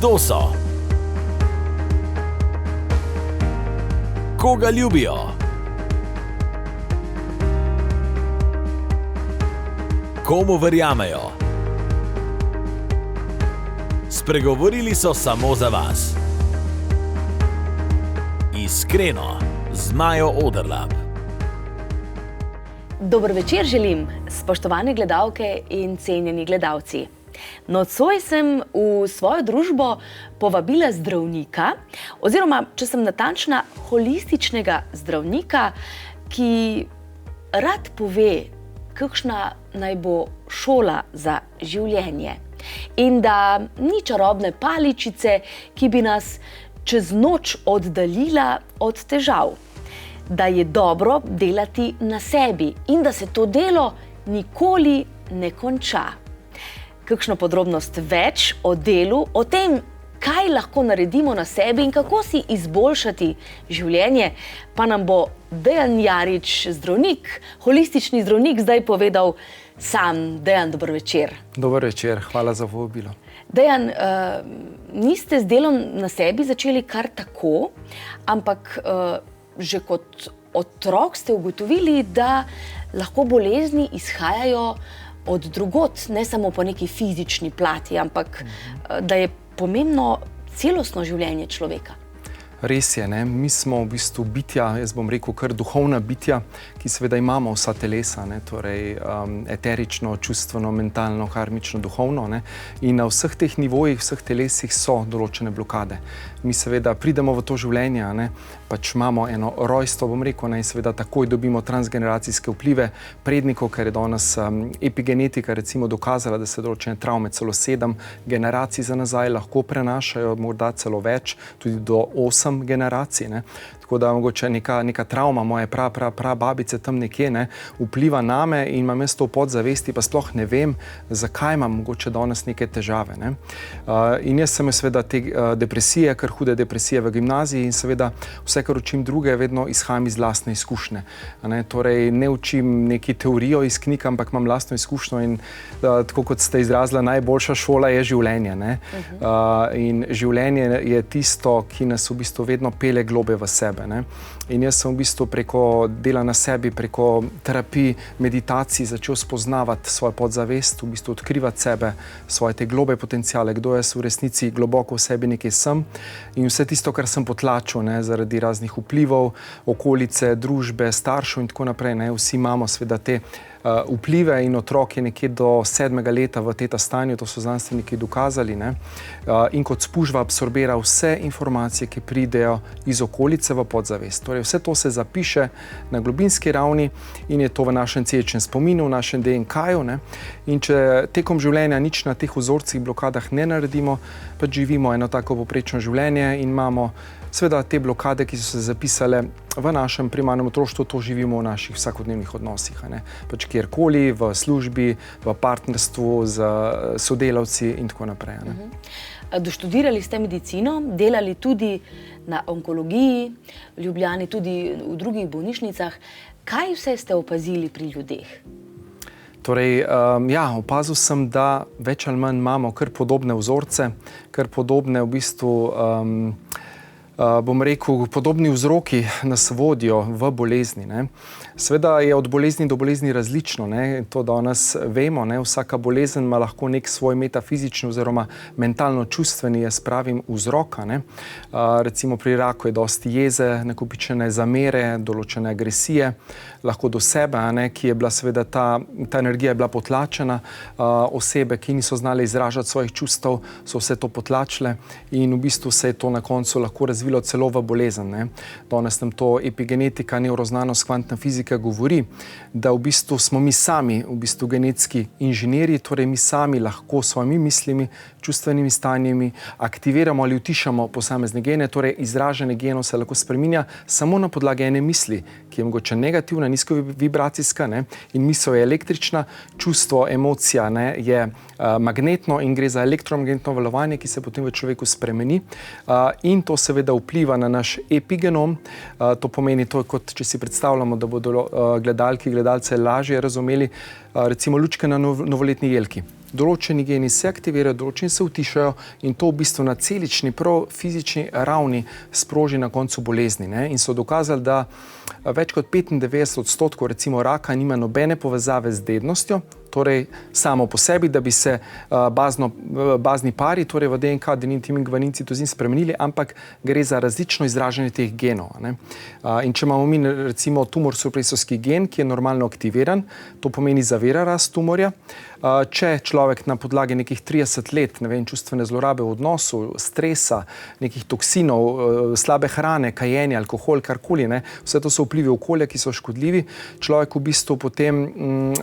Kdo so? Koga ljubijo? Komu verjamejo? Spregovorili so samo za vas. Iskreno, z Majo Oderlap. Dober večer želim, spoštovane gledalke in cenjeni gledalci. Nocoj sem v svojo družbo povabila zdravnika, oziroma, če sem natančna, holističnega zdravnika, ki rad pove, kakšna naj bo šola za življenje. In da ni čarobne paličice, ki bi nas čez noč oddaljila od težav. Da je dobro delati na sebi in da se to delo nikoli ne konča. Kakšno podrobnost več o delu, o tem, kaj lahko naredimo na sebi in kako si izboljšati življenje, pa nam bo Dejan Jarič, zdravnik, holistični zdravnik, zdaj povedal sam. Dejan, dober večer. Dober večer, hvala za povabilo. Dejan, niste z delom na sebi začeli kar tako, ampak že kot otrok ste ugotovili, da lahko bolezni izhajajo od drugod, ne samo po neki fizični plati, ampak da je pomembno celostno življenje človeka. Res je, ne? Mi smo v bistvu bitja, jaz bom rekel kar duhovna bitja, ki seveda imamo vsa telesa, ne? Torej eterično, čustveno, mentalno, karmično, duhovno, ne? In na vseh teh nivojih, vseh telesih so določene blokade. Mi seveda pridemo v to življenje, ne? Pač imamo eno rojstvo, bom rekel, ne? In seveda takoj dobimo transgeneracijske vplive prednikov, ker je danes epigenetika recimo dokazala, da se določene travme celo 7 generacij za nazaj lahko prenašajo, morda celo več, tudi do 8 generacij, ne? Tako da mogoče neka travma moje babice tam nekje, ne, vpliva name in imam jaz to v podzavesti, pa sploh ne vem, zakaj imam mogoče danes neke težave, ne. In jaz sem seveda te depresije, kar hude depresije v gimnaziji in seveda vse, kar učim druge, vedno izhajam iz lastne izkušnje, ne. Torej ne učim neki teorijo iz knjig, ampak imam lastno izkušnjo in tako kot ste izrazila, najboljša šola je življenje, ne. In življenje je tisto, ki nas v bistvu vedno pelje globlje v sebe, ne. In jaz sem v bistvu preko dela na sebi, preko terapij, meditacij začel spoznavati svojo podzavest, v bistvu odkrivati sebe, svoje te globlje potenciale, kdo jaz v resnici globoko v sebi nekaj sem in vse tisto, kar sem potlačil, ne, zaradi raznih vplivov, okolice, družbe, staršev in tako naprej, ne. Vsi imamo seveda te vplive in otrok je nekje do 7. leta v teta stanju, to so znanstveniki dokazali, ne. In kot spužva absorbira vse informacije, ki pridejo iz okolice v podzavest. Torej vse to se zapiše na globinski ravni in je to v našem celičnem spominu, v našem DNK-ju, ne. In če tekom življenja nič na teh vzorcih, blokadah ne naredimo, pa živimo eno tako poprečno življenje in imamo seveda te blokade, ki so se zapisale v našem primarnem otroštvu, to živimo v naših vsakodnevnih odnosih, ne. Pač kjerkoli, v službi, v partnerstvu, z sodelavci in tako naprej, ne. Doštudirali ste medicino, delali tudi na onkologiji, v Ljubljani, tudi v drugih bolnišnicah. Kaj vse ste opazili pri ljudeh? Torej, ja, opazil sem, da več ali manj imamo kar podobne vzorce, kar podobne v bistvu bom rekel, podobni vzroki nas vodijo v bolezni, ne. Seveda je od bolezni do bolezni različno, ne, to danes vemo, ne, vsaka bolezen ima lahko nek svoj metafizični oziroma mentalno-čustveni, jaz pravim, vzrok, ne. Recimo pri raku je dosti jeze, nakopičene zamere, določene agresije, lahko do sebe, ne, ki je bila seveda ta energija je bila potlačena, osebe, ki niso znale izražati svojih čustev, so vse to potlačile in v bistvu se je to na koncu lahko razvilo celo v bolezen, ne. Danes nam to epigenetika, nevroznanost, kvantna fizika govori, da v bistvu smo mi sami v bistvu genetski inženirji, torej mi sami lahko s svojimi mislimi, čustvenimi stanjami aktiviramo ali utišamo posamezne gene, torej izražanje genov se lahko spreminja samo na podlagi ene misli, ki je mogoče negativna, nizkovibracijska, ne, in misel je električna, čustvo, emocija, ne, je magnetno in gre za elektromagnetno valovanje, ki se potem v človeku spremeni in to seveda vpliva na naš epigenom. To pomeni to, kot če si predstavljamo, da bodo gledalci lažje razumeli, recimo lučke na novoletni jelki. določeni geni se aktivirajo, določeni se utišajo in to v bistvu na celični, prav fizični ravni sproži na koncu bolezni. Ne? In so dokazali, da več kot 95% recimo raka nima nobene povezave z dednostjo, torej samo po sebi, da bi se bazni pari, torej v DNK, adenin, timin, gvanin, citozin spremenili, ampak gre za različno izražanje teh genov. Ne? In če imamo mi recimo tumor supresovski gen, ki je normalno aktiviran, to pomeni zavira rast tumorja. Če človek na podlagi nekih 30 let, ne vem, čustvene zlorabe v odnosu, stresa, nekih toksinov, slabe hrane, kajenja, alkohol, karkoli, ne, vse to so vplivi okolja, ki so škodljivi, človek v bistvu potem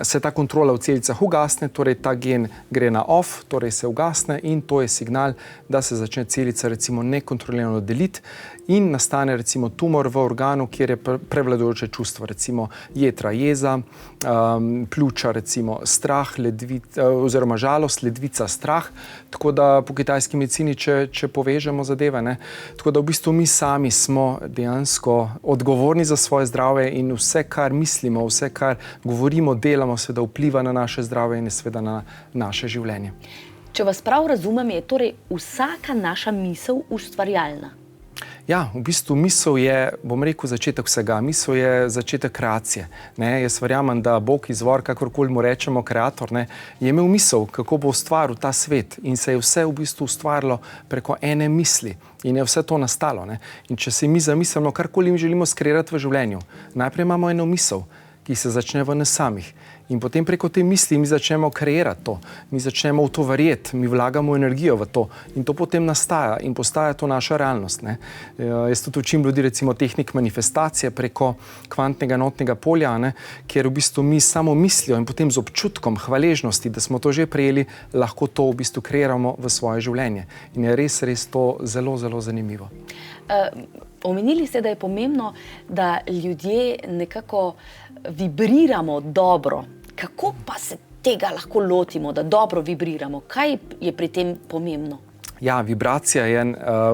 se ta kontrola v celicah ugasne, torej ta gen gre na off, torej se ugasne in to je signal, da se začne celica recimo nekontrolirano deliti in nastane recimo tumor v organu, kjer je prevladujoče čustvo, recimo jetra, jeza, pljuča, recimo strah, oziroma žalost, ledvica, strah, tako da po kitajski medicini, če povežemo zadeve, ne, tako da v bistvu mi sami smo dejansko odgovorni za svoje zdravje in vse, kar mislimo, vse, kar govorimo, delamo, seveda vpliva na naše zdravje in seveda na naše življenje. Če vas prav razumem, je torej vsaka naša misel ustvarjalna. Ja, v bistvu misel je, bom rekel, začetek vsega. Misel je začetek kreacije. Ne, jaz verjamem, da Bog, izvor, kakorkoli mu rečemo, kreator, ne, je imel misel, kako bo ustvaril ta svet in se je vse v bistvu ustvarilo preko ene misli in je vse to nastalo. Ne. In če si mi zamislimo, karkoli mi želimo skreirati v življenju, najprej imamo eno misel, ki se začne v nas samih. In potem preko te misli mi začnemo kreirati to, mi začnemo v to verjeti, mi vlagamo energijo v to in to potem nastaja in postaja to naša realnost. Ne. Jaz tudi učim ljudi recimo tehnik manifestacije preko kvantnega enotnega polja, ne, kjer v bistvu mi samo mislijo in potem z občutkom hvaležnosti, da smo to že prejeli, lahko to v bistvu kreiramo v svoje življenje. In je res to zelo, zelo zanimivo. Omenili ste, da je pomembno, da ljudje nekako vibriramo dobro. Kako pa se tega lahko lotimo, da dobro vibriramo? Kaj je pri tem pomembno? Ja, vibracija je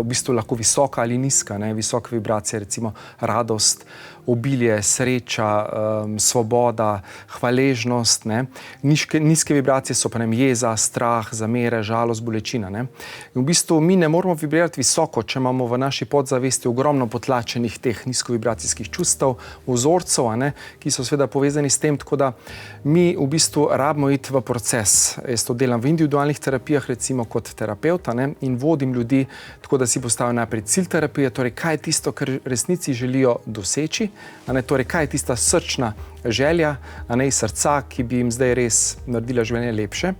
v bistvu lahko visoka ali nizka. Ne? Visoka vibracija je recimo radost, obilje, sreča, svoboda, hvaležnost. Ne? Nizke vibracije so pa jeza, strah, zamere, žalost, bolečina. Ne? In v bistvu mi ne moramo vibrirati visoko, če imamo v naši podzavesti ogromno potlačenih teh nizkovibracijskih čustev, vzorcev, ki so seveda povezani s tem, tako da mi v bistvu rabimo iti v proces. Jaz to delam v individualnih terapijah, recimo kot terapevta, ne? In vodim ljudi, tako da si postavim najprej cilj terapije, torej kaj je tisto, kar resnici želijo doseči, torej kaj je tista srčna želja, iz srca, ki bi jim zdaj res naredila življenje lepše.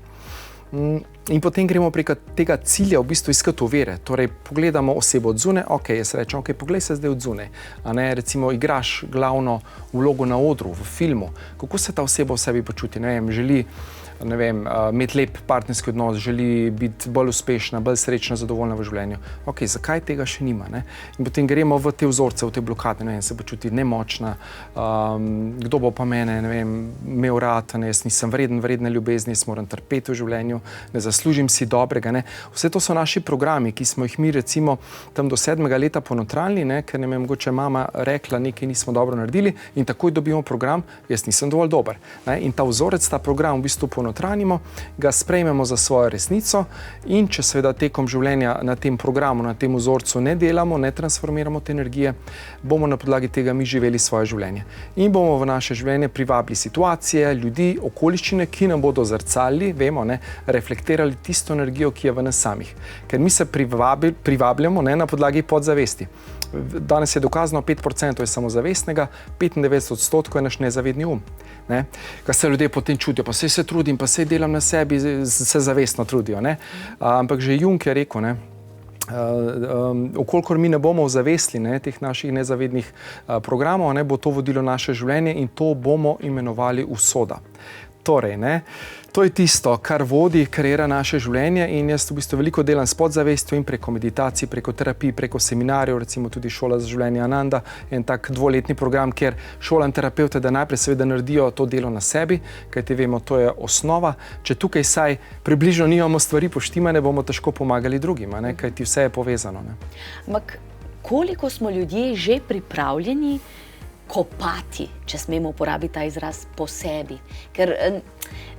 In potem gremo preko tega cilja v bistvu iskati ovire. Torej pogledamo osebo od zunaj, jaz rečem, poglej se zdaj od zunaj. Recimo igraš glavno vlogo na odru, v filmu. Kako se ta oseba v sebi počuti? Želi imeti lep partnerski odnos, želi biti bolj uspešna, bolj srečna, zadovoljna v življenju. Zakaj tega še nima? Ne? In potem gremo v te vzorce, v te blokade, se počuti nemočna, kdo bo pa mene, imel rad, jaz nisem vredne ljubezni, jaz moram trpeti v življenju, ne zaslužim si dobrega. Ne? Vse to so naši programi, ki smo jih mi recimo tam do 7. leta ponotranili, ker nam je mogoče mama rekla, nekaj nismo dobro naredili in takoj dobimo program, jaz nisem dovolj dober. Ne? In ta vzorec, ta program v bistvu ponotranimo, ga sprejmemo za svojo resnico in če seveda tekom življenja na tem programu, na tem vzorcu ne delamo, ne transformiramo te energije, bomo na podlagi tega mi živeli svoje življenje. In bomo v naše življenje privabili situacije, ljudi, okoliščine, ki nam bodo zrcalili, vemo, reflektirali tisto energijo, ki je v nas samih. Ker mi se privabljamo na podlagi podzavesti. Danes je dokazano, 5% je samozavestnega, 95% je naš nezavedni um. Kaj se ljudje potem čutijo, pa saj se trudim, pa saj delam na sebi, se zavestno trudijo. Ampak že Jung je rekel, okolikor mi ne bomo ozavestili teh naših nezavednih programov, bo to vodilo naše življenje in to bomo imenovali usoda. Torej, to je tisto, kar vodi, kreira naše življenje in jaz v bistvu veliko delam s podzavestjo in preko meditacij, preko terapij, preko seminarjev, recimo tudi Šola za življenje Ananda, en tak 2-letni program, kjer šolam terapevte, da najprej seveda naredijo to delo na sebi, kajti vemo, to je osnova. Če tukaj saj približno nimamo stvari poštimane, bomo težko pomagali drugim, kajti vse je povezano. Ampak koliko smo ljudje že pripravljeni kopati, če smemo uporabiti ta izraz, po sebi. Ker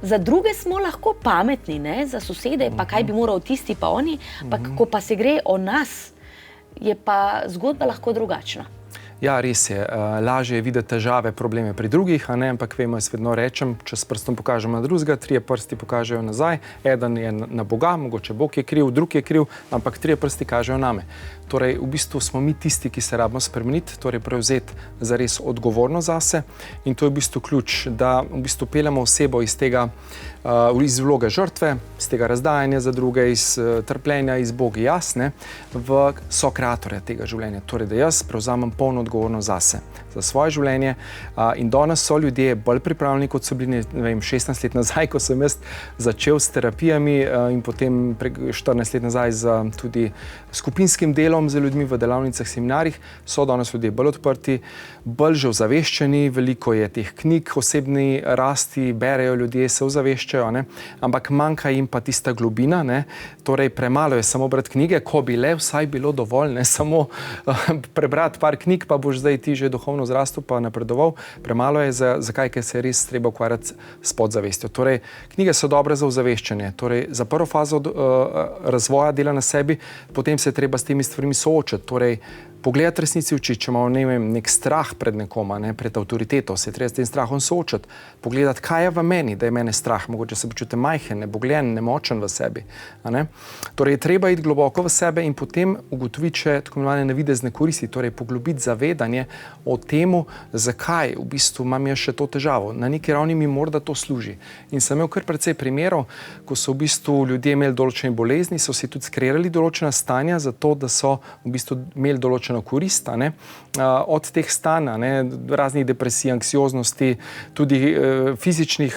za druge smo lahko pametni, ne? Za sosede, pa kaj bi moral tisti pa oni, ampak ko pa se gre o nas, je pa zgodba lahko drugačna. Ja, res je. Lažje je videti težave, probleme pri drugih, a ne, ampak vemo, jaz vedno rečem, če s prstom pokažemo na drugega, 3 prsti pokažejo nazaj, eden je na Boga, mogoče Bog je kriv, drug je kriv, ampak 3 prsti kažejo name. Torej, v bistvu smo mi tisti, ki se rabimo spremeniti, torej prevzeti zares odgovornost zase in to je v bistvu ključ, da v bistvu peljemo osebo iz tega, iz vloge žrtve, iz tega razdajanja za druge, iz trpljenja, iz Bogi jasne, v sokreatorja tega življenja. Torej, da jaz prevzamem polno odgovornost zase, za svoje življenje in danes so ljudje bolj pripravljeni, kot so bili, ne vem, 16 let nazaj, ko sem jaz začel s terapijami in potem 14 let nazaj z tudi skupinskim delom z ljudmi v delavnicah, seminarjih, so danes ljudje bolj odprti, bolj že ozaveščeni, veliko je teh knjig, osebni rasti, berejo ljudje, se ozaveščajo, ne? Ampak manjka jim pa tista globina, ne? Torej premalo je samo brati knjige, ko bi le vsaj bilo dovolj, ne samo prebrati par knjig, pa boš zdaj ti že duhovno zrastel pa napredoval, premalo je zakaj, ker se res treba ukvarjati s podzavestjo. Torej, knjige so dobre za ozaveščanje, torej za prvo fazo razvoja dela na sebi, potem se je treba s temi stvarmi soočati, torej pogledati resnici v oči, če imamo nek strah pred nekoma, ne, pred avtoriteto, se je treba s tem strahom soočati, pogledati, kaj je v meni, da je mene strah, mogoče se počutim majhen, nebogljen, nemočen v sebi. A ne? Torej, treba iti globoko v sebe in potem ugotoviti še tako imenovane navidezne koristi, torej poglobiti zavedanje o temu, zakaj v bistvu imam jaz še to težavo. Na neki ravni mi morda to služi. In sem imel kar precej primerov, ko so v bistvu ljudje imeli določene bolezni, so si tudi skreirali določena stanja, zato da so v bistvu imeli določeno korist, ne, od teh stanj, ne, raznih depresij, anksioznosti, tudi fizičnih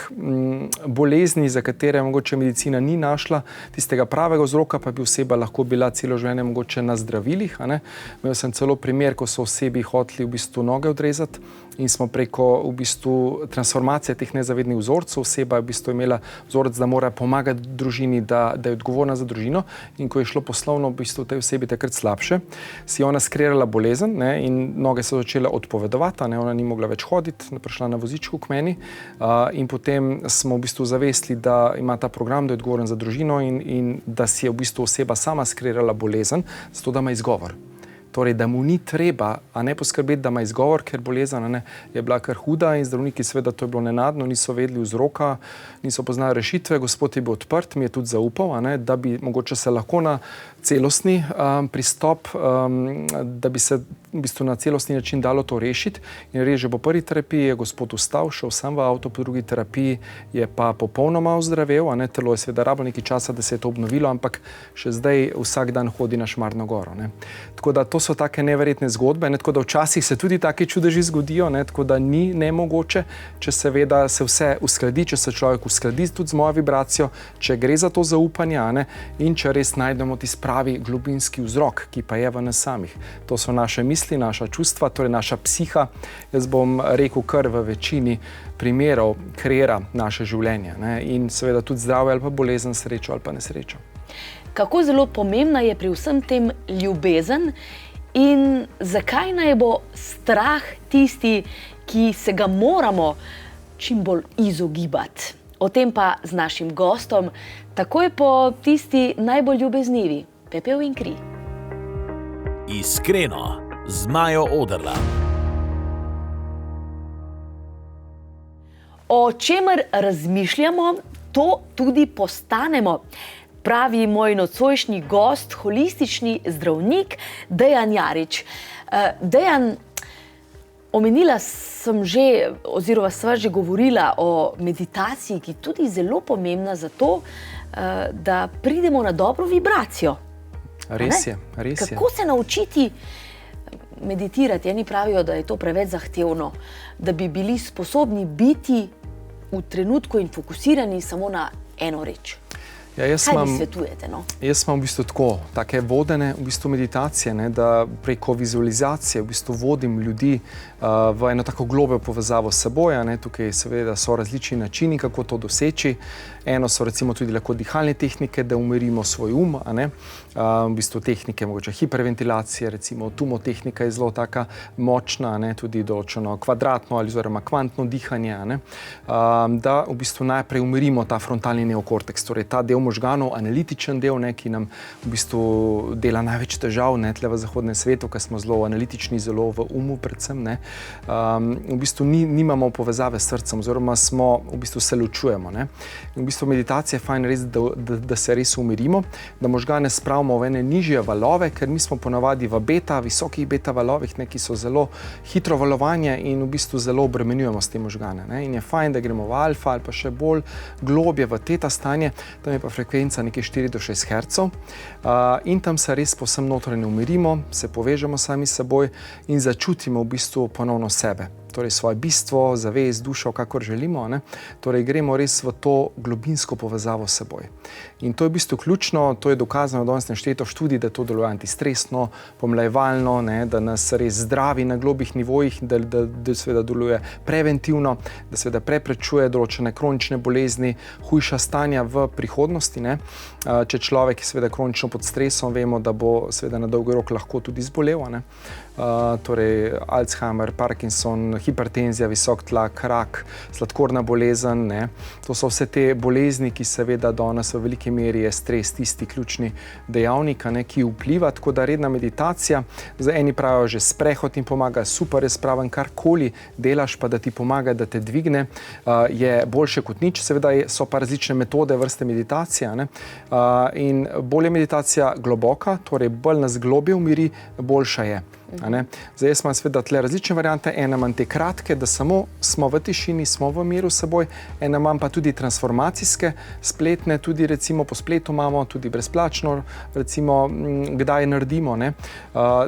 bolezni, za katere mogoče medicina ni našla tistega pravega vzroka, pa bi oseba lahko bila celo življenje mogoče na zdravilih. Ne. Imel sem celo primer, ko so osebi hoteli v bistvu noge odrezati in smo preko v bistvu transformacije teh nezavednih vzorcev, oseba je v bistvu imela vzorec, da mora pomagati družini, da je odgovorna za družino in ko je šlo poslovno v bistvu tej osebi takrat slabše, si ona skreirala bolezen, ne, in noge so začele odpovedovati, ne, ona ni mogla več hoditi, prišla na vozičku k meni in potem smo v bistvu zavestili, da ima ta program, da je odgovoren za družino in da si je v bistvu oseba sama skreirala bolezen, zato da ima izgovor. Torej, da mu ni treba, a ne poskrbeti, da ima izgovor, ker bolezen je bila kar huda in zdravniki seveda to je bilo nenadno, niso vedeli vzroka, niso poznali rešitve, Gospod je bil odprt, mi je tudi zaupal, da bi mogoče se lahko na celostni pristop, da bi se v bistvu na celostni način dalo to rešiti. In res že po prvi terapiji je Gospod vstal, šel sem v avto, po drugi terapiji je pa popolnoma ozdravel, telo je seveda rabilo nekaj časa, da se je to obnovilo, ampak še zdaj vsak dan hodi na Šmarno goro. Tako da to so take neverjetne zgodbe, tako da včasih se tudi take čudeži zgodijo, tako da ni nemogoče, če seveda se vse uskladi, če se človek uskladi tudi z mojo vibracijo, če gre za to zaupanje, in če res najdemo tisti pravi globinski vzrok, ki pa je v nas samih. To so naše misli, naša čustva, torej naša psiha, jaz bom rekel kar v večini primerov kreira naše življenje, in seveda tudi zdravje ali pa bolezen, srečo ali pa nesrečo. Kako zelo pomembna je pri vsem tem ljubezen in zakaj naj bo strah tisti, ki se ga moramo čim bolj izogibati? O tem pa z našim gostom takoj po tisti najbolj ljubeznivi, Pepel in kri. Iskreno, z Majo Oderla. O čemer razmišljamo, to tudi postanemo. Pravi moj nocojšnji gost, holistični zdravnik Dejan Jarič. Dejan, omenila sem že, oziroma sva že govorila o meditaciji, ki je tudi zelo pomembna za to, da pridemo na dobro vibracijo. Res je, res je. Kako se naučiti meditirati? Eni pravijo, da je to preveč zahtevno, da bi bili sposobni biti v trenutku in fokusirani samo na eno reč. Ja, Kaj vi svetujete? No? Jaz imam v bistvu take vodene v bistvu meditacije, ne, da preko vizualizacije v bistvu vodim ljudi v eno tako globljo povezavo s seboj. Tukaj seveda so različni načini, kako to doseči. Eno so recimo tudi lahko dihalne tehnike, da umirimo svoj v bistvu tehnike mogoče hiperventilacije, recimo tumotehnika je zelo taka močna, tudi določeno kvadratno ali oziroma kvantno dihanje, da v bistvu najprej umirimo ta frontalni neokorteks, torej ta del možganov, analitičen del, ki nam v bistvu dela največ težav, tle v zahodnem svetu, ker smo zelo analitični, zelo v predvsem, v bistvu nimamo povezave s srcem, oziroma v bistvu se ločujemo, In v bistvu meditacija je fajn res, da se res umirimo, da možgane spravimo v ene nižje valove, ker mi smo ponavadi v visokih beta valovih, ki so zelo hitro valovanje in v bistvu zelo obremenjujemo s te možgane, In je fajn, da gremo v alfa ali pa še bolj globje v teta stanje, tam je pa frekvenca nekje 4 do 6 Hz, in tam se res povsem notranje umirimo, se povežemo sami s seboj in začutimo v bistvu ponovno sebe. Torej svoje bistvo, zavest, dušo, kakor želimo, Torej gremo res v to globinsko povezavo s seboj. In to je v bistvu ključno, to je dokazano danes nešteto študij, da to deluje antistresno, pomlajevalno, da nas res zdravi na globih nivojih, da seveda deluje preventivno, da seveda preprečuje določene kronične bolezni, hujša stanja v prihodnosti, Če človek je seveda kronično pod stresom, vemo, da bo seveda na dolgi rok lahko tudi zbolel, Torej Alzheimer, Parkinson, hipertenzija, visok tlak, rak, sladkorna bolezen, To so vse te bolezni, ki seveda danes v veliki meri je stres tisti ključni dejavnik, ki vpliva, tako da redna meditacija, za eni pravijo že sprehod in pomaga, super je spraven, karkoli delaš, pa da ti pomaga, da te dvigne, je boljše kot nič. Seveda so pa različne metode, vrste meditacije, in bolj je meditacija globoka, torej bolj nas globje umiri, boljša je. Zdaj jaz imam seveda tle različne variante, ena imam te kratke, da samo smo v tišini, smo v miru s seboj, ena imam pa tudi transformacijske, spletne, tudi recimo po spletu imamo, tudi brezplačno, recimo kdaj naredimo,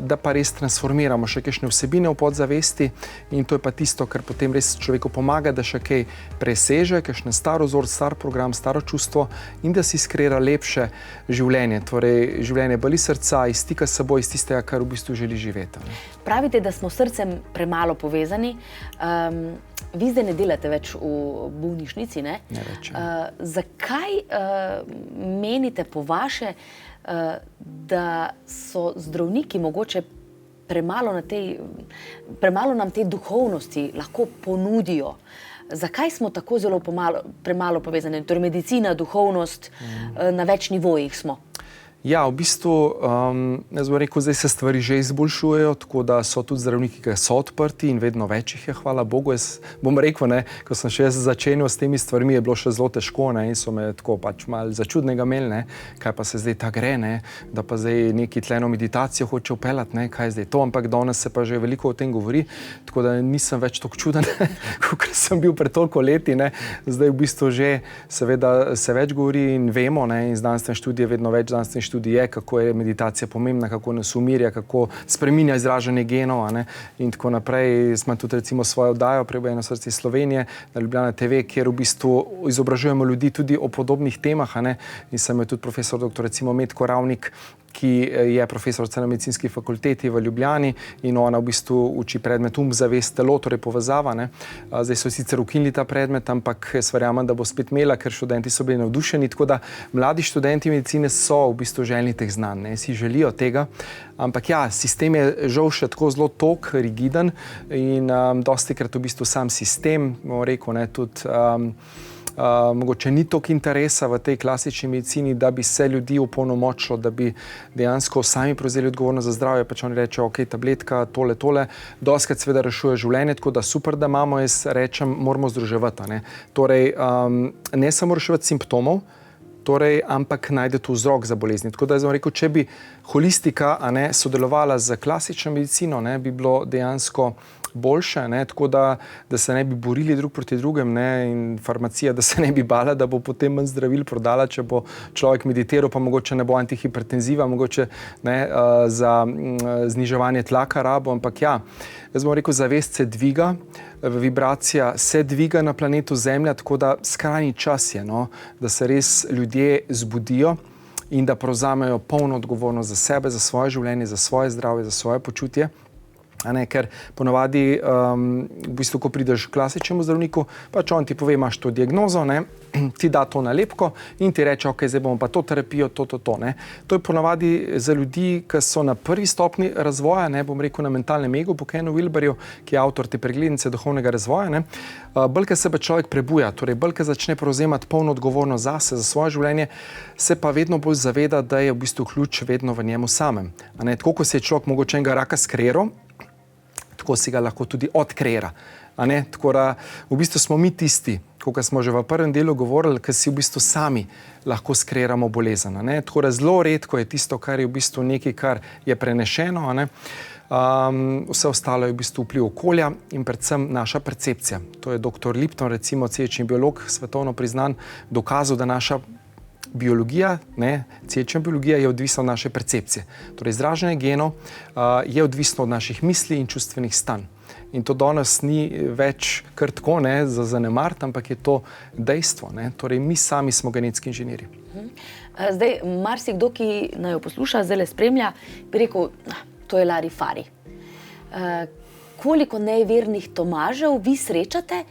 da pa res transformiramo še kakšne vsebine v podzavesti in to je pa tisto, kar potem res človeku pomaga, da še kaj preseže, kakšen star vzor, star program, staro čustvo in da si skreira lepše življenje, torej življenje bolj iz srca, iz stika s seboj, iz tistega, kar v bistvu želi živeti. Pravite, da smo s srcem premalo povezani. Vi zdaj ne delate več v bolnišnici, ne? Ne več. Zakaj menite po vaše, da so zdravniki mogoče premalo nam te duhovnosti lahko ponudijo? Zakaj smo tako zelo premalo povezani? Torej medicina, duhovnost, na več nivojih smo. Ja, v bistvu, jaz bom rekel, zdaj se stvari že izboljšujejo, tako da so tudi zdravniki, ki so odprti in vedno več jih je, hvala Bogu. Jaz bom rekel, ko sem še začenjal s temi stvarmi, je bilo še zelo težko, in so me tako pač malo začudnega imeli, kaj pa se zdaj ta gre, da pa zdaj neki tleno meditacijo hoče vpeljati, kaj je zdaj to, ampak danes se pa že veliko o tem govori, tako da nisem več tako čuden, kot sem bil pred toliko leti, Zdaj v bistvu že seveda se več govori in vemo, in znanstvene študije, vedno več znanstvenih študij je, kako je meditacija pomembna, kako nas umirja, kako spreminja izražanje genov, in tako naprej. Smo tudi recimo svojo oddajo Prebujeno srce Slovenije na Ljubljana TV, kjer v bistvu izobražujemo ljudi tudi o podobnih temah, In sem je tudi profesor dr. recimo Metko Ravnik, ki je profesorica na medicinski fakulteti v Ljubljani in ona v bistvu uči predmet zavest, telo, torej povezava, Zdaj so sicer ukinili ta predmet, ampak jaz verjamem, da bo spet imela, ker študenti so bili navdušeni, tako da mladi študenti medicine so v bistvu željni teh znanj, si želijo tega, ampak ja, sistem je žal še tako zelo tok, rigiden in dostikrat v bistvu sam sistem, bomo rekel, tudi mogoče ni toliko interesa v tej klasični medicini, da bi se ljudi opolnomočilo, da bi dejansko sami prevzeli odgovornost za zdravje, pač oni rečejo, ok, tabletka, tole, dostikrat seveda rešuje življenje, tako da super, da imamo, jaz rečem, moramo združevati, Torej, ne samo reševati simptomov, ampak najdete vzrok za bolezni. Tako da jaz bom rekel, če bi holistika sodelovala z klasično medicino, bi bilo dejansko boljše, ne, tako da se ne bi borili drug proti drugem, ne, in farmacija, da se ne bi bala, da bo potem manj zdravil prodala, če bo človek meditiral, pa mogoče ne bo antihipertenziva, mogoče ne, za zniževanje tlaka rabo, ampak ja, jaz bom rekel, zavest se dviga, vibracija se dviga na planetu Zemlja, tako da skrajni čas je, no, da se res ljudje zbudijo in da prevzamejo polno odgovornost za sebe, za svoje življenje, za svoje zdravje, za svoje počutje. Ker ponavadi, v bistvu, ko prideš k klasičnemu zdravniku, pač on ti pove, imaš to diagnozo, ne, ti da to nalepko in ti reče, ok, zdaj bomo pa to terapijo, to, ne. To je ponavadi za ljudi, ki so na prvi stopni razvoja, ne, bom rekel na mentalnem egu, po Kenu Wilberju, ki je avtor te preglednice duhovnega razvoja, ne. Bolj, ko se pa človek prebuja, torej bolj, ko začne prevzemati polno odgovornost zase, za svoje življenje, se pa vedno bolj zaveda, da je v bistvu ključ vedno v njemu samem. Tako, ko se je človek mogoče enega raka skreral, tako si ga lahko tudi odkreira. Tako da v bistvu smo mi tisti, kot smo že v prvem delu govorili, ki si v bistvu sami lahko skreiramo bolezen. Tako da zelo redko je tisto, kar je v bistvu nekaj, kar je prenešeno. Vse ostalo je v bistvu vpliv okolja in predvsem naša percepcija. To je dr. Lipton, recimo celični biolog, svetovno priznan, dokazal, da naša biologija, celična biologija je odvisna od naše percepcije. Torej, izražanje genov je odvisno od naših misli in čustvenih stanj. In to danes ni več kar tako, za zanemariti, ampak je to dejstvo. Torej, mi sami smo genetski inženirji. Zdaj, marsikdo, ki naj jo posluša, zdaj le spremlja, bi rekel, to je larifari. Koliko nevernih Tomažev vi srečate,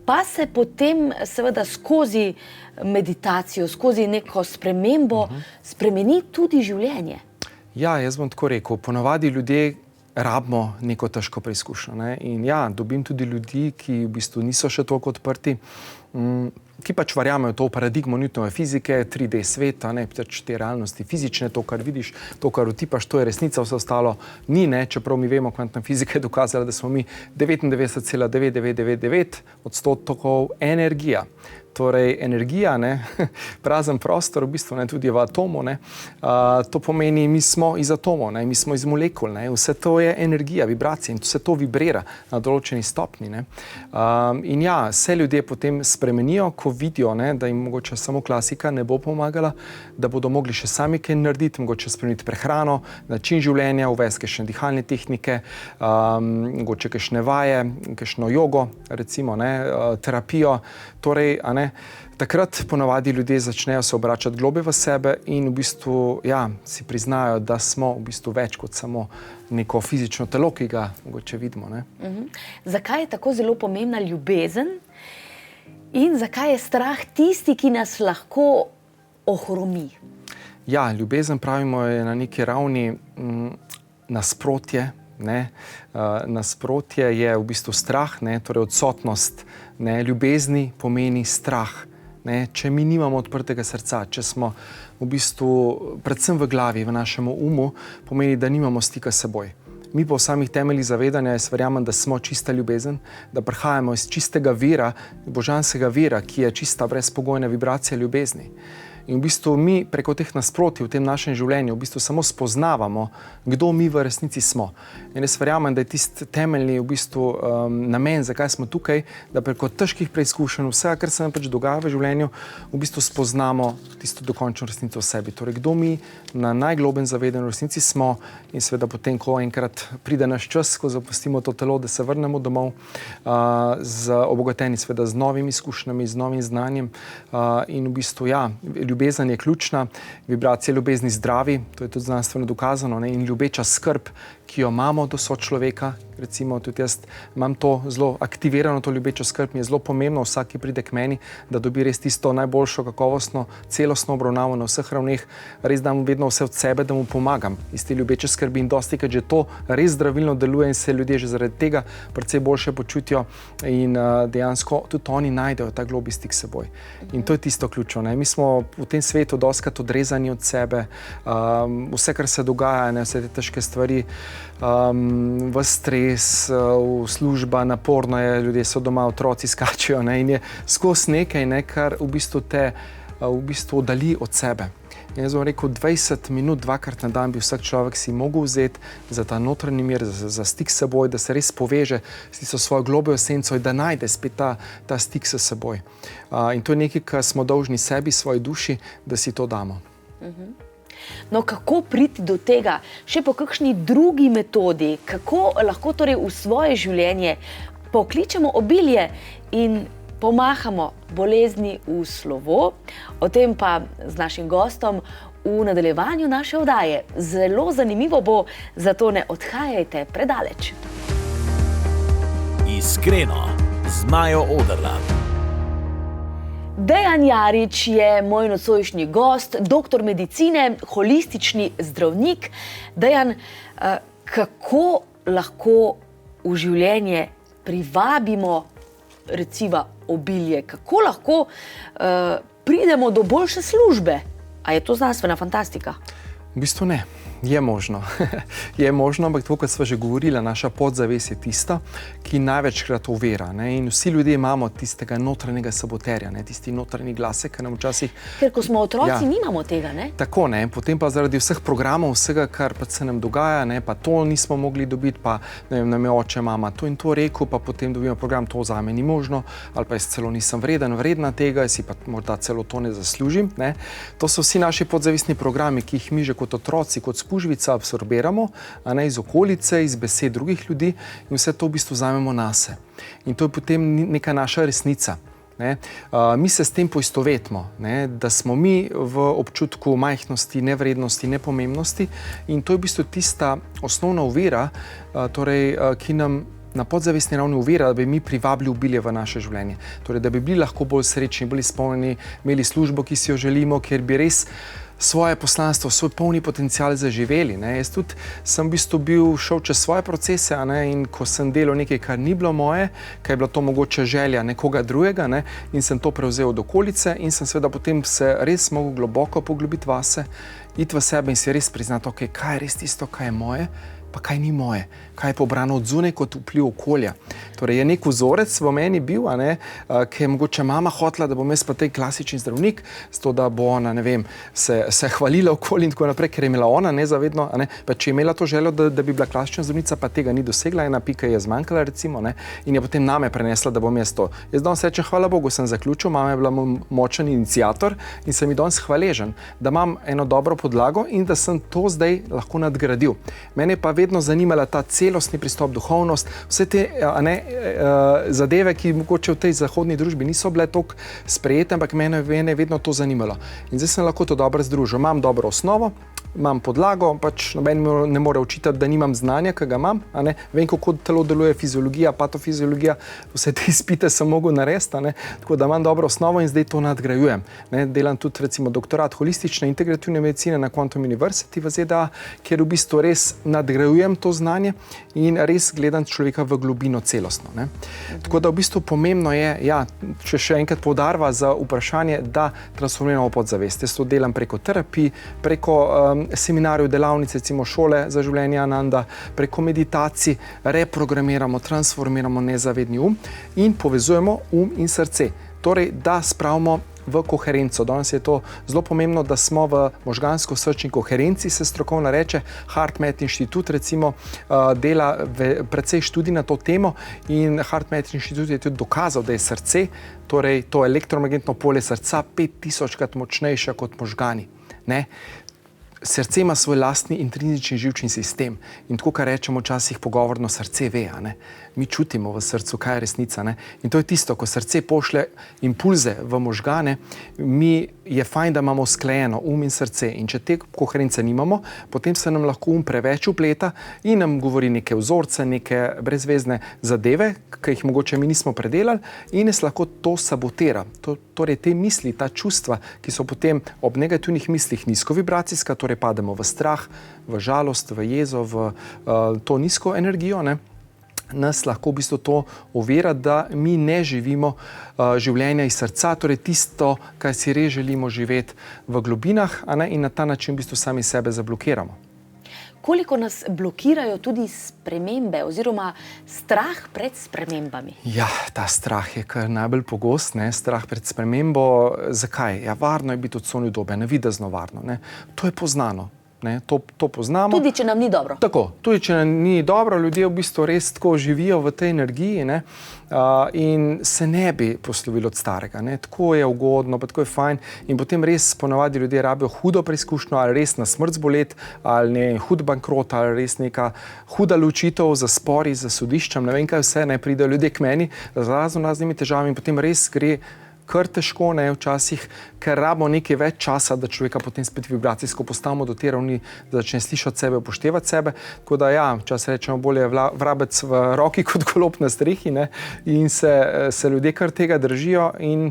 pa se potem seveda skozi meditacijo, skozi neko spremembo spremeni tudi življenje? Ja, jaz bom tako rekel, ponavadi ljudje rabimo neko težko preizkušnjo. In ja, dobim tudi ljudi, ki v bistvu niso še toliko odprti, ki pač verjamejo to v paradigmo Newtonove fizike, 3D sveta, pač te realnosti fizične, to, kar vidiš, to, kar utipaš, to je resnica, vse ostalo ni, čeprav mi vemo, kvantna fizika je dokazala, da smo mi 99,9999% energija. Torej, energija, prazen prostor, v bistvu tudi v atomu, to pomeni, mi smo iz atomov, mi smo iz molekul, vse to je energija, vibracija in vse to vibrira na določeni stopni. In ja, se ljudje potem spremenijo, ko vidijo, da jim mogoče samo klasika ne bo pomagala, da bodo mogli še sami kaj narediti, mogoče spremeniti prehrano, način življenja, uvesti kakšne dihalne tehnike, mogoče kakšne vaje, kakšno jogo, recimo, terapijo, torej, takrat ponavadi ljudje začnejo se obračati globlje v sebe in v bistvu, ja, si priznajo, da smo v bistvu več kot samo neko fizično telo, ki ga mogoče vidimo. Zakaj je tako zelo pomembna ljubezen in zakaj je strah tisti, ki nas lahko ohromi? Ja, ljubezen, pravimo, je na neki ravni nasprotje. Nasprotje je v bistvu strah, torej odsotnost ljubezni pomeni strah. Če mi nimamo odprtega srca, če smo v bistvu predvsem v glavi, v našem umu, pomeni, da nimamo stika s seboj. Mi po samih temeljih zavedanja, jaz verjamem, da smo čista ljubezen, da prihajamo iz čistega vira, božanskega vira, ki je čista brezpogojna vibracija ljubezni. In v bistvu mi preko teh nasprotij v tem našem življenju v bistvu samo spoznavamo, kdo mi v resnici smo. In jaz verjamem, da je tisti temeljni v bistvu namen, zakaj smo tukaj, da preko težkih preizkušenj, vsega, kar se nam pač dogaja v življenju, v bistvu spoznamo tisto dokončno resnico v sebi. Torej, kdo mi na najglobljem zavedanju v resnici smo in seveda potem, ko enkrat pride naš čas, ko zapustimo to telo, da se vrnemo domov, obogateni seveda z novimi izkušnjami, z novim znanjem in v bistvu, ja, ljubezen je ključna, vibracija ljubezni zdravi, to je tudi znanstveno dokazano, in ljubeča skrb, ki jo imamo do sočloveka, recimo tudi jaz imam to zelo aktivirano, to ljubečo skrb, mi je zelo pomembno, vsak, ki pride k meni, da dobi res tisto najboljšo, kakovostno, celostno obravnavo na vseh ravneh, res dam vedno vse od sebe, da mu pomagam iz te ljubeče skrbi in dostikrat že to res zdravilno deluje in se ljudje že zaradi tega precej boljše počutijo in dejansko tudi oni najdejo ta globlji stik s seboj. In to je tisto ključno. Mi smo v tem svetu dostikrat odrezani od sebe, vse, kar se dogaja, vse te težke stvari, v stres, v služba, naporno je, ljudje so doma, otroci skačejo in je skozi nekaj, kar v bistvu te oddali od sebe. In jaz bom rekel, 20 minut, 2krat na dan bi vsak človek si mogel vzeti za ta notranji mir, za stik s seboj, da se res poveže s tisto svojo globljo esenco in da najde spet ta stik s seboj. In to je nekaj, kar smo dolžni sebi, svoji duši, da si to damo. No, kako priti do tega? Še po kakšni drugi metodi, kako lahko torej v svoje življenje pokličemo obilje in pomahamo bolezni v slovo? O tem pa z našim gostom v nadaljevanju naše oddaje. Zelo zanimivo bo, zato ne odhajajte predaleč. Iskreno, z Majo Oderland. Dejan Jarič je moj nocojšnji gost, doktor medicine, holistični zdravnik. Dejan, kako lahko v življenje privabimo recimo obilje? Kako lahko pridemo do boljše službe? A je to znanstvena fantastika? V bistvu ne. Je možno. Je možno, ampak tako, kot sva že govorila, naša podzavest je tista, ki največkrat ovira. In vsi ljudje imamo tistega notranjega saboterja, tisti notranji glasek, ki nam včasih... Ker ko smo otroci, nimamo tega, ne? Tako, potem pa zaradi vseh programov, vsega, kar pa se nam dogaja, pa to nismo mogli dobiti, pa nam je oče, mama to in to rekel, pa potem dobimo program, to zame ni možno, ali pa jaz celo nisem vredna tega, jaz si pa morda celo to ne zaslužim. To so vsi naši podzavestni programi, ki jih mi že kot otroci, kot spužvica absorbiramo, iz okolice, iz besed drugih ljudi in vse to v bistvu vzamemo nase. In to je potem neka naša resnica. Mi se s tem poistovetimo, da smo mi v občutku majhnosti, nevrednosti, nepomembnosti in to je v bistvu tista osnovna ovira, ki nam na podzavestni ravni ovira, da bi mi privabili obilje v naše življenje. Torej, da bi bili lahko bolj srečni, bolj izpolnjeni, imeli službo, ki si jo želimo, kjer bi res svoje poslanstvo, svoj polni potencial zaživeli. Jaz tudi sem v bistvu šel čez svoje procese in ko sem delal nekaj, kar ni bilo moje, kaj je bila to mogoče želja nekoga drugega in sem to prevzel od okolice in sem seveda potem se res mogel globoko poglobiti vase, iti v sebe in si res priznati, kaj je res tisto, kaj je moje, pa kaj ni moje, kaj je pobrano od zunaj kot vpliv okolja. Torej je nek vzorec v meni bil, ki je mogoče mama hotela, da bom jaz pa tej klasični zdravnik, zato da bo ona, se hvalila okoli in tako naprej, ker je imela ona nezavedno, pa če je imela to željo, da bi bila klasična zdravnica, pa tega ni dosegla, ena pika je zmanjkala recimo, in je potem name prenesla, da bom jaz to. Jaz danes rečem, hvala Bogu, sem zaključil, mama je bila močen iniciator in sem ji danes hvaležen, da imam eno dobro podlago in da sem to zdaj lahko nadgradil. Mene pa vedno zanimala ta celostni pristop, duhovnost, vse te zadeve, ki mogoče v tej zahodni družbi niso bile toliko sprejete, ampak mene je vedno to zanimalo. In zdaj sem lahko to dobro združil. Imam dobro osnovo, imam podlago, pač noben ne more očitati, da nimam znanja, ki ga imam. Vem, kako telo deluje, fiziologija, patofiziologija, vse te izpite sem mogel narediti, tako da imam dobro osnovo in zdaj to nadgrajujem. Delam tudi recimo doktorat holistične integrativne medicine na Quantum University v ZDA, kjer v bistvu res nadgrajujem to znanje in res gledam človeka v globino celostno. Tako da v bistvu pomembno je, če še enkrat poudarva za vprašanje, da transformiramo podzavest. Jaz to delam preko terapij, preko seminarjev, delavnic, recimo šole za življenje Ananda, preko meditacij, reprogramiramo, transformiramo nezavedni in povezujemo in srce. Torej, da spravimo v koherenco. Danes je to zelo pomembno, da smo v možgansko-srčni koherenci, se strokovno reče. HeartMath inštitut recimo dela precej študij na to temo in HeartMath inštitut je tudi dokazal, da je srce, torej to elektromagnetno polje srca 5000krat močnejše kot možgani. Srce ima svoj lastni intrinzični živčni sistem in tako, kar rečemo včasih pogovorno, srce ve, mi čutimo v srcu, kaj je resnica. In to je tisto, ko srce pošlje impulze v možgane, je fajn, da imamo usklajeno in srce. In če te koherence nimamo, potem se nam lahko preveč upleta in nam govori neke vzorce, neke brezvezne zadeve, ki jih mogoče mi nismo predelali in nas lahko to sabotira. Torej te misli, ta čustva, ki so potem ob negativnih mislih nizkovibracijska, torej pademo v strah, v žalost, v jezo, v to nizko energijo, nas lahko v bistvu to ovira, da mi ne živimo življenja iz srca, torej tisto, kar si res želimo živeti v globinah, in na ta način v bistvu sami sebe zablokiramo. koliko nas blokirajo tudi spremembe oziroma strah pred spremembami? Ja, ta strah je kar najbolj pogost, ne? Strah pred spremembo. Zakaj? Ja, varno je biti v coni udobja, navidezno varno, ne? To je poznano. Ne, to poznamo. Tudi, če nam ni dobro. Tako, tudi, če nam ni dobro, ljudje v bistvu res tako živijo v tej energiji, ne, in se ne bi poslovili od starega. Ne. Tako je ugodno, pa tako je fajn. In potem res ponavadi ljudje rabijo hudo preizkušnjo, ali res na smrt zboleti, ali ne, hud bankrot, ali res neka huda ločitev za spori, za sodiščem, ne vem kaj vse, ne pridejo ljudje k meni z raznimi težavami in potem res gre kar težko, ne, včasih, ker rabimo nekaj več časa, da človeka potem spet vibracijsko postavimo do te ravni, da začne slišati sebe, upoštevati sebe. Tako da ja, včasih rečemo, bolje je vrabec v roki kot golob na strehi, ne, in se ljudje kar tega držijo in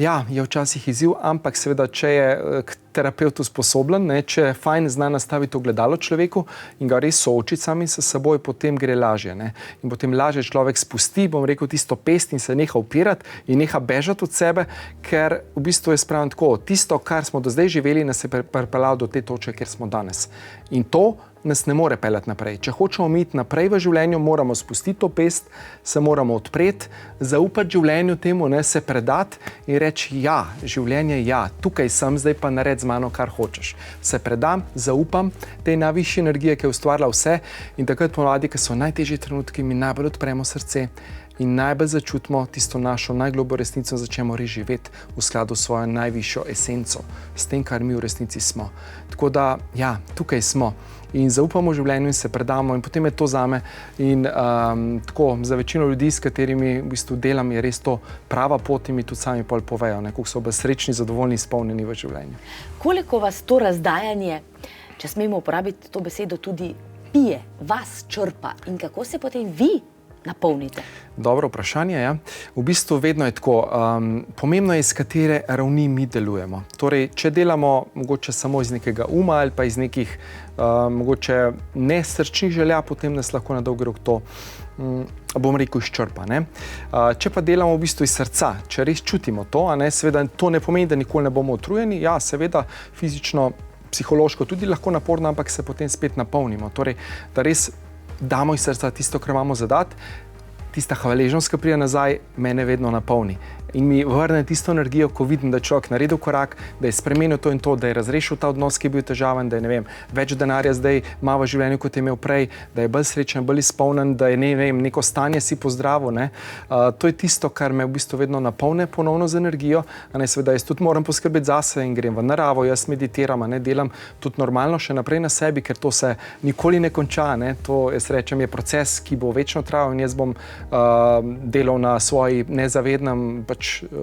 ja, je včasih izziv, ampak seveda, če je k terapevtu sposoben, ne, če fajn zna nastaviti ogledalo človeku in ga res soočiti sami s seboj, potem gre lažje. Ne. In potem lažje človek spusti, bom rekel, tisto pest in se neha upirati in neha bežati od sebe, ker v bistvu je spravno tako, tisto, kar smo do zdaj živeli, nas je pripeljalo do te točke, kjer smo danes. In to nas ne more peljati naprej. Če hočemo iti naprej v življenju, moramo spustiti to pest, se moramo odpreti, zaupati življenju temu, ne, se predati in reči, ja, življenje, ja, tukaj sem, zdaj pa naredi z mano, kar hočeš. Se predam, zaupam tej najvišji energiji, ki je ustvarila vse in takrat ponavadi, ko so najtežji trenutki, mi najbolj odpremo srce in najbolj začutimo tisto našo najglobljo resnico, začnemo res živeti v skladu s svojo najvišjo esenco, s tem, kar mi v resnici smo. Tako da, ja, tukaj smo. In zaupamo v življenju in se predamo in potem je to zame in tako za večino ljudi, s katerimi v bistvu delam, je res to prava pot in mi tudi sami pol povejo, koliko so bolj srečni, zadovoljni, izpolnjeni v življenju. Koliko vas to razdajanje, če smemo uporabiti to besedo, tudi pije, vas črpa in kako se potem vi napolnite? Dobro vprašanje, ja. V bistvu vedno je tako. Pomembno je, iz katere ravni mi delujemo. Torej, če delamo mogoče samo iz nekega uma ali pa iz nekih mogoče nesrčnih želja, potem nas lahko na dolgi rok to, bom rekel, izčrpa. Ne? Če pa delamo v bistvu iz srca, če res čutimo to, a ne, seveda to ne pomeni, da nikoli ne bomo utrujeni, ja, seveda fizično, psihološko tudi lahko naporno, ampak se potem spet napolnimo. Torej, da res damo iz srca tisto, kar imamo zadati, tista hvaležnost, ki pride nazaj, mene vedno napolni. In mi vrne tisto energijo, ko vidim, da je človek naredil korak, da je spremenil to in to, da je razrešil ta odnos, ki je bil težaven, da je, ne vem, več denarja zdaj ima v življenju, kot je imel prej, da je bolj srečen, bolj izpolnjen, da je, ne vem, neko stanje si pozdravil, ne. To je tisto, kar me v bistvu vedno napolne ponovno z energijo, a ne, seveda jaz tudi moram poskrbeti zase in grem v naravo, jaz meditiram, a ne, delam tudi normalno še naprej na sebi, ker to se nikoli ne konča, ne. To, jaz rečem, je proces, ki bo večno trajal in jaz bom delal na svoji nezavednem,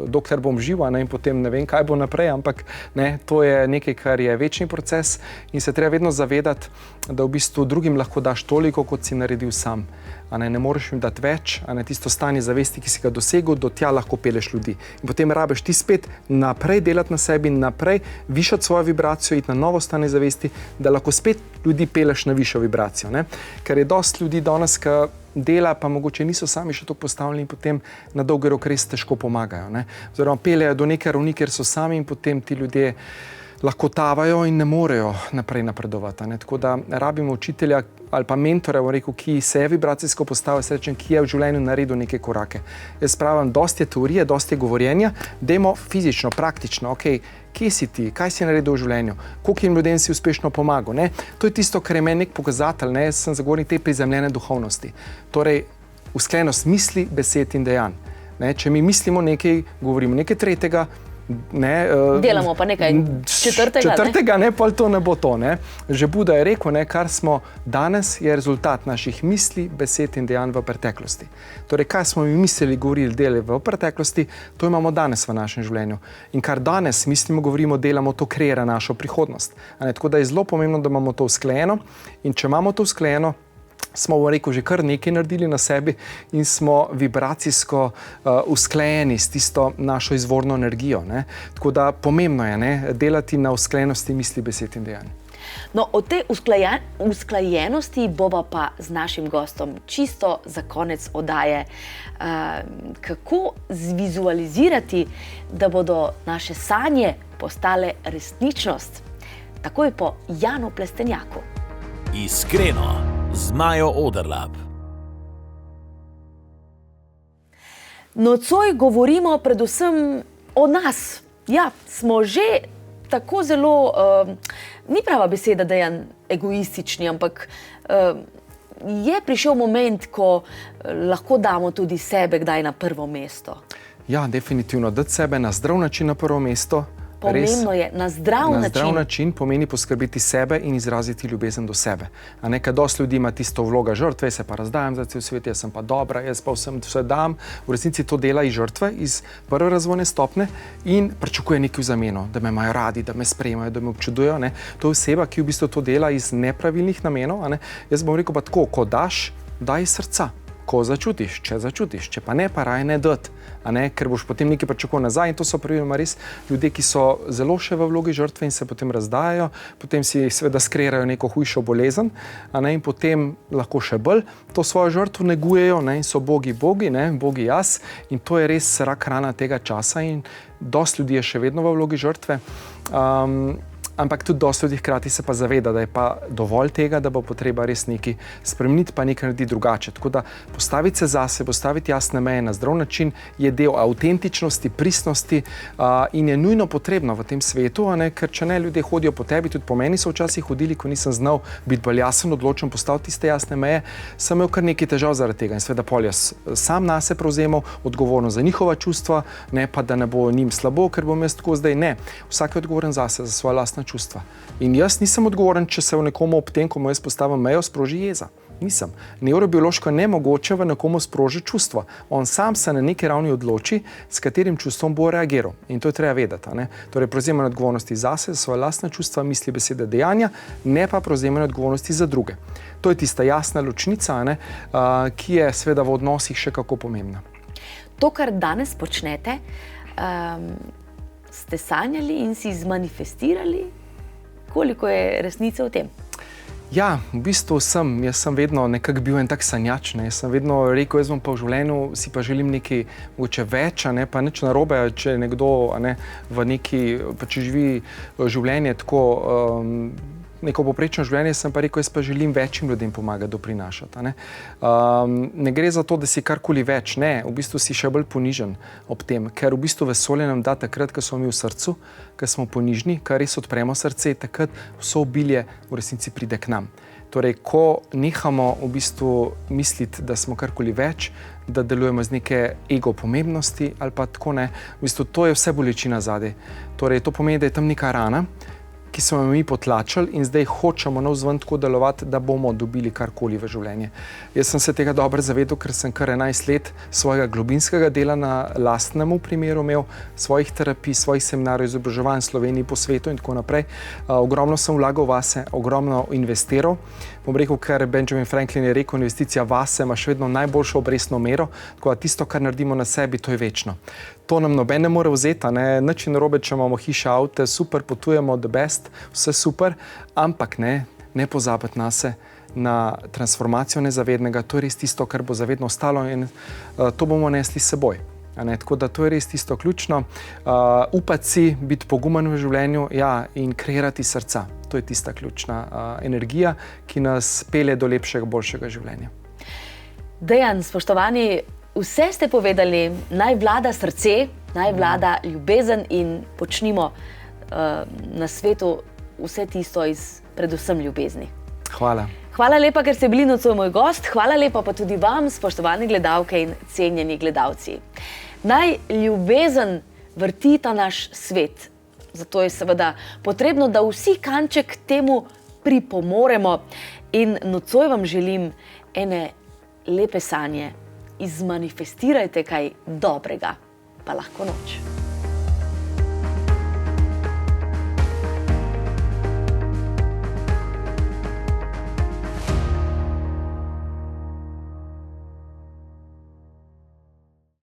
dokler bom živ, ne, in potem ne vem, kaj bo naprej, ampak ne, to je nekaj, kar je večni proces in se treba vedno zavedati, da v bistvu drugim lahko daš toliko, kot si naredil sam. A ne moreš jim dati več, a ne tisto stanje zavesti, ki si ga dosegel, do tja lahko peleš ljudi. In potem rabiš ti spet naprej delati na sebi, naprej višati svojo vibracijo, iti na novo stanje zavesti, da lahko spet ljudi peleš na višjo vibracijo. Ne? Ker je dosti ljudi danes, ki dela, pa mogoče niso sami še to postavljeni in potem na dolgi rok res težko pomagajo. Ne? Oziroma peljejo do neke ravni, kjer so sami in potem ti ljudje lahko tavajo in ne morejo naprej napredovati. Ne? Tako da rabimo učitelja ali pa mentora, rekel, ki se je vibracijsko postavil, srečen, ki je v življenju naredil neke korake. Jaz pravim, dosti je teorije, dosti je govorjenja, dajmo fizično, praktično, okay, kje si ti, kaj si naredil v življenju, koliko ljudem si uspešno pomagal. Ne? To je tisto, kar je meni nek pokazatelj, ne? Jaz sem zagovornik te prizemljene duhovnosti. Torej, usklajenost misli, besed in dejanj. Ne? Če mi mislimo nekaj, govorimo nekaj tretjega, ne, delamo pa nekaj četrtega, ne, pa to ne bo to. Ne. Že Buda je rekel, ne, kar smo danes, je rezultat naših misli, besed in dejanj v preteklosti. Torej, kaj smo mi mislili, govorili, delali v preteklosti, to imamo danes v našem življenju. In kar danes mislimo, govorimo, delamo, to kreira našo prihodnost. A ne, tako da je zelo pomembno, da imamo to usklajeno in če imamo to usklajeno, smo, rekel, že kar nekaj naredili na sebi in smo vibracijsko usklajeni s tisto našo izvorno energijo. Ne? Tako da pomembno je, ne, delati na usklajenosti misli, besed in dejanj. No, o tej usklajenosti bova pa z našim gostom čisto za konec oddaje. Kako zvizualizirati, da bodo naše sanje postale resničnost? Takoj po Janu Plestenjaku. Iskreno z Majo Oderlap. Nocoj govorimo predvsem o nas. Ja, smo že tako zelo, ni prava beseda, Dejan, egoistični, ampak je prišel moment, ko lahko damo tudi sebe kdaj na prvo mesto. Ja, definitivno. Dati sebe na zdrav način na prvo mesto. Pomembno je na zdrav način. Na zdrav način pomeni poskrbeti sebe in izraziti ljubezen do sebe. A nekaj dosti ljudi ima tisto vloga žrtve, se pa razdajam za cel svet, jaz sem pa dobra, jaz pa vse dam. V resnici to dela iz žrtve, iz prve razvojne stopne in pričakuje nekaj v zameno, da me imajo radi, da me sprejemajo, da me občudujejo. Ne. To je oseba, ki v bistvu to dela iz nepravilnih namenov. A ne. Jaz bom rekel pa tako, ko daš, daj iz srca. Ko začutiš, če pa ne, pa raje ne dati, ker boš potem nekaj pričakoval nazaj. In to so praviloma res ljudje, ki so zelo še v vlogi žrtve in se potem razdajajo, potem si seveda skreirajo neko hujšo bolezen, in potem lahko še bolj to svojo žrtvo negujejo, in so bogi, bogi jaz. In to je res rak rana tega časa in dosti ljudi je še vedno v vlogi žrtve. Ampak tudi dosti ljudi hkrati se pa zaveda, da je pa dovolj tega, da bo potreba res nekaj spremeniti, pa nekaj narediti drugače. Tako da postaviti se zase, postaviti jasne meje na zdrav način je del avtentičnosti, pristnosti in je nujno potrebno v tem svetu, ker če ne, ljudje hodijo po tebi, tudi po meni so včasih hodili, ko nisem znal biti bolj jasen, odločen, postaviti tiste jasne meje, sem imel kar nekaj težav zaradi tega in seveda pol jaz sam nase prevzemal odgovornost za njihova čustva, ne pa da ne bo njim slabo, ker bom jaz tako zdaj, ne. Vsak je odgovoren zase, za svoja lastna čustva. In jaz nisem odgovoren, če se v nekomu ob tem, ko mu jaz postavim mejo, sproži jeza. Nisem. Neurobiološko nemogoče v nekomu sproži čustva. On sam se na neki ravni odloči, s katerim čustvom bo reagiral. In to je treba vedeti. Torej, prevzemanje odgovornosti zase, za svoje lastne čustva, misli, besede, dejanja, ne pa prevzemanje odgovornosti za druge. To je tista jasna ločnica, ki je seveda v odnosih še kako pomembna. To, kar danes počnete, ste sanjali in si zmanifestirali? Koliko je resnice v tem? Ja, v bistvu jaz sem vedno nekako bil en tak sanjač. Jaz sem vedno rekel, jaz bom pa v življenju si pa želim nekaj mogoče več, pa nič narobe, če nekdo v neki, pa če živi življenje tako, neko poprečno življenje, sem pa rekel, jaz pa želim večjim ljudem pomagati, doprinašati. Ne gre za to, da si karkoli več, ne, v bistvu si še bolj ponižen ob tem, ker v bistvu vesolje nam da takrat, ko smo mi v srcu, ko smo ponižni, ko res odpremo srce, takrat vso obilje v resnici pride k nam. Torej, ko nehamo v bistvu misliti, da smo karkoli več, da delujemo z neke ego pomembnosti ali pa tako ne, v bistvu to je vse bolečina zadaj. Torej, to pomeni, da je tam neka rana, ki smo jo mi potlačili in zdaj hočemo navzven tako delovati, da bomo dobili karkoli v življenje. Jaz sem se tega dobro zavedal, ker sem kar 11 let svojega globinskega dela na lastnemu primeru imel, svojih terapij, svojih seminarjev, izobraževanj v Sloveniji, po svetu in tako naprej. Ogromno sem vlagal vase, ogromno investiral. Bom rekel, ker Benjamin Franklin je rekel, investicija vase ima še vedno najboljšo obrestno mero, tako da tisto, kar naredimo na sebi, to je večno. To nam noben ne more vzeti, nič ni narobe, če imamo hiše, avte, super, potujemo, the best, vse super, ampak ne pozabiti nase, na transformacijo nezavednega, to je res tisto, kar bo zavedno ostalo in to bomo nesli s seboj. Tako da to je res tisto ključno. Upati si, biti pogumen v življenju, in kreirati srca. To je tista ključna energija, ki nas pelje do lepšega, boljšega življenja. Dejan, spoštovani, vse ste povedali, naj vlada srce, naj vlada ljubezen in počnimo na svetu vse tisto iz predvsem ljubezni. Hvala. Hvala lepa, ker ste bili nocoj moj gost. Hvala lepa pa tudi vam, spoštovani gledalke in cenjeni gledalci. Naj ljubezen vrti ta naš svet. Zato je seveda potrebno, da vsi kanček temu pripomoremo. In nocoj vam želim ene lepe sanje. Izmanifestirajte kaj dobrega. Pa lahko noč.